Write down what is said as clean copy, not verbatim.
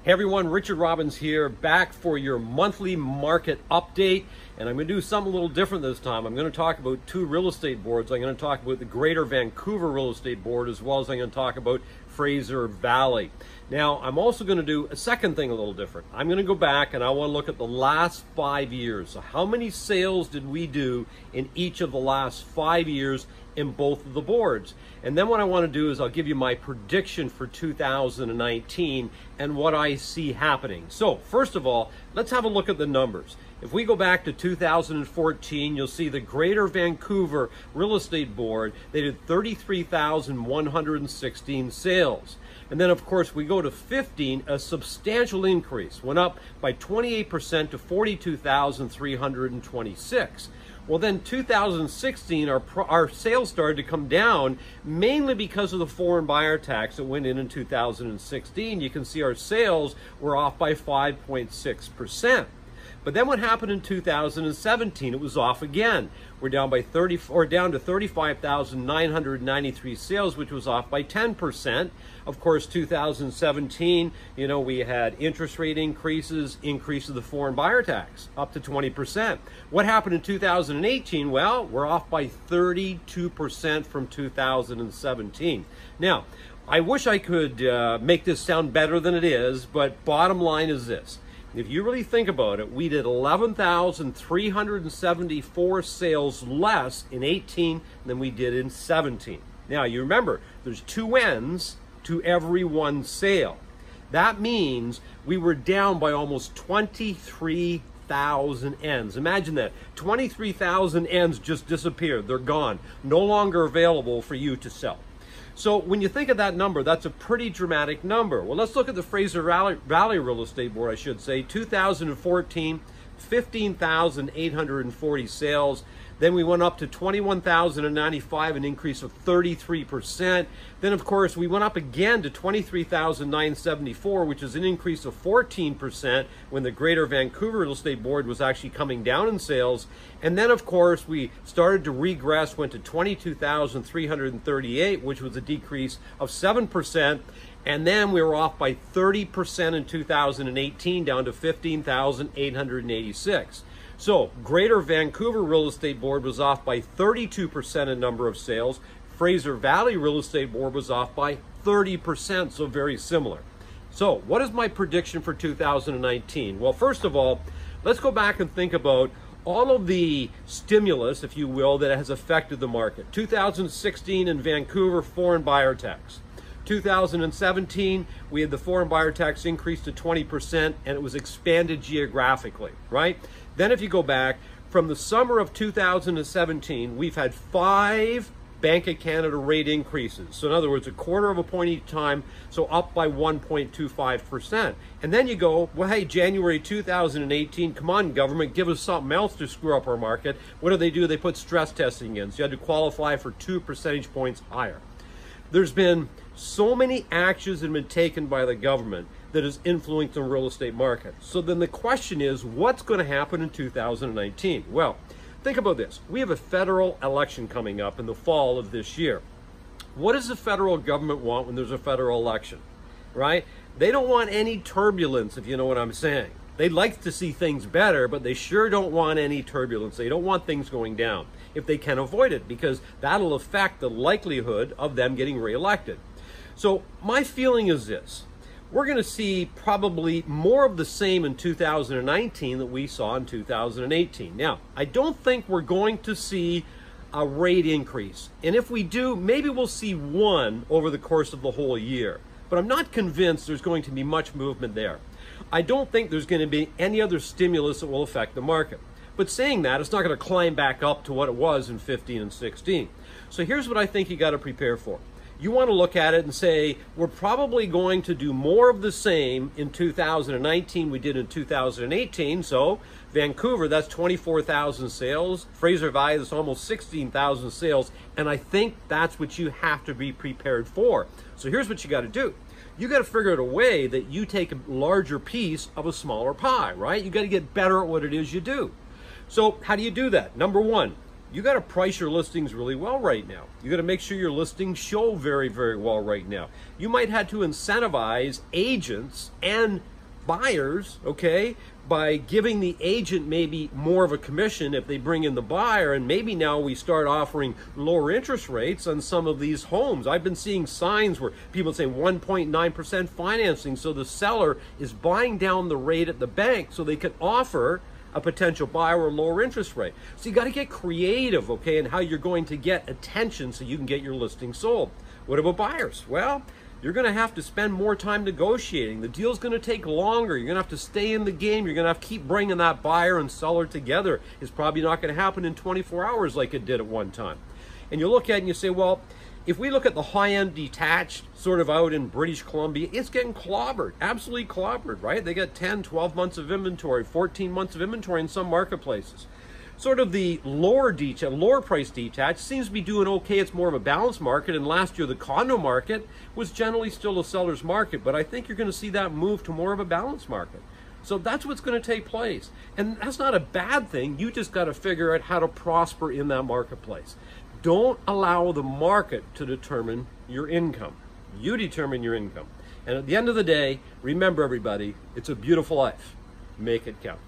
Hey everyone, Richard Robbins here, back for your monthly market update. And I'm going to do something a little different this time. I'm going to talk about two real estate boards. I'm going to talk about the Greater Vancouver Real Estate Board, as well as I'm going to talk about Fraser Valley. Now, I'm also going to do a second thing a little different. I'm going to go back and I want to look at the last 5 years. So how many sales did we do in each of the last 5 years in both of the boards? And then what I want to do is I'll give you my prediction for 2019 and what I see happening. So first of all, let's have a look at the numbers. If we go back to 2014, you'll see the Greater Vancouver Real Estate Board, they did 33,116 sales. And then, of course, we go to 15, a substantial increase, went up by 28% to 42,326. Well, then 2016, our sales started to come down, mainly because of the foreign buyer tax that went in 2016. You can see our sales were off by 5.6%. But then what happened in 2017? It was off again. We're down by down to 35,993 sales, which was off by 10%. Of course, 2017, we had interest rate increases, increase of the foreign buyer tax, up to 20%. What happened in 2018? Well, we're off by 32% from 2017. Now, I wish I could make this sound better than it is, but bottom line is this. If you really think about it, we did 11,374 sales less in 18 than we did in 17. Now, you remember, there's two ends to every one sale. That means we were down by almost 23,000 ends. Imagine that. 23,000 ends just disappeared. They're gone. No longer available for you to sell. So when you think of that number, that's a pretty dramatic number. Well, let's look at the Fraser Valley Real Estate Board, I should say. 2014, 15,840 sales. Then we went up to 21,095, an increase of 33%. Then, of course, we went up again to 23,974, which is an increase of 14% when the Greater Vancouver Real Estate Board was actually coming down in sales. And then, of course, we started to regress, went to 22,338, which was a decrease of 7%. And then we were off by 30% in 2018, down to 15,886. So, Greater Vancouver Real Estate Board was off by 32% in number of sales. Fraser Valley Real Estate Board was off by 30%, so very similar. So, what is my prediction for 2019? Well, first of all, let's go back and think about all of the stimulus, if you will, that has affected the market. 2016 in Vancouver, foreign buyer tax. 2017, we had the foreign buyer tax increase to 20%, and it was expanded geographically, right? Then if you go back, from the summer of 2017, we've had 5 Bank of Canada rate increases. So in other words, a quarter of a point each time, so up by 1.25%. And then you go, well, hey, January 2018, come on, government, give us something else to screw up our market. What do? They put stress testing in. So you had to qualify for 2 percentage points higher. There's been so many actions that have been taken by the government that has influenced the real estate market. So then the question is, what's going to happen in 2019? Well, think about this. We have a federal election coming up in the fall of this year. What does the federal government want when there's a federal election, right? They don't want any turbulence, if you know what I'm saying. They'd like to see things better, but they sure don't want any turbulence. They don't want things going down if they can avoid it, because that'll affect the likelihood of them getting reelected. So my feeling is this. We're going to see probably more of the same in 2019 that we saw in 2018. Now, I don't think we're going to see a rate increase. And if we do, maybe we'll see one over the course of the whole year. But I'm not convinced there's going to be much movement there. I don't think there's going to be any other stimulus that will affect the market. But saying that, it's not going to climb back up to what it was in 15 and 16. So here's what I think you got to prepare for. You want to look at it and say, we're probably going to do more of the same in 2019 we did in 2018. So Vancouver, that's 24,000 sales. Fraser Valley, that's almost 16,000 sales. And I think that's what you have to be prepared for. So here's what you got to do. You got to figure out a way that you take a larger piece of a smaller pie, right? You got to get better at what it is you do. So how do you do that? Number one, you got to price your listings really well right now. You got to make sure your listings show very, very well right now. You might have to incentivize agents and buyers, okay, by giving the agent maybe more of a commission if they bring in the buyer, and maybe now we start offering lower interest rates on some of these homes. I've been seeing signs where people say 1.9% financing, so the seller is buying down the rate at the bank so they can offer a potential buyer a lower interest rate. So you got to get creative, okay, in how you're going to get attention so you can get your listing sold. What about buyers? Well, you're going to have to spend more time negotiating. The deal's going to take longer. You're going to have to stay in the game. You're going to have to keep bringing that buyer and seller together. It's probably not going to happen in 24 hours like it did at one time. And you look at it and you say, well, if we look at the high-end detached sort of out in British Columbia, it's getting clobbered, absolutely clobbered, right? They got 10, 12 months of inventory, 14 months of inventory in some marketplaces. Sort of the lower price detached seems to be doing okay. It's more of a balanced market, and last year the condo market was generally still a seller's market, but I think you're going to see that move to more of a balanced market. So that's what's going to take place, and that's not a bad thing. You just got to figure out how to prosper in that marketplace. Don't allow the market to determine your income. You determine your income. And at the end of the day, remember everybody, it's a beautiful life. Make it count.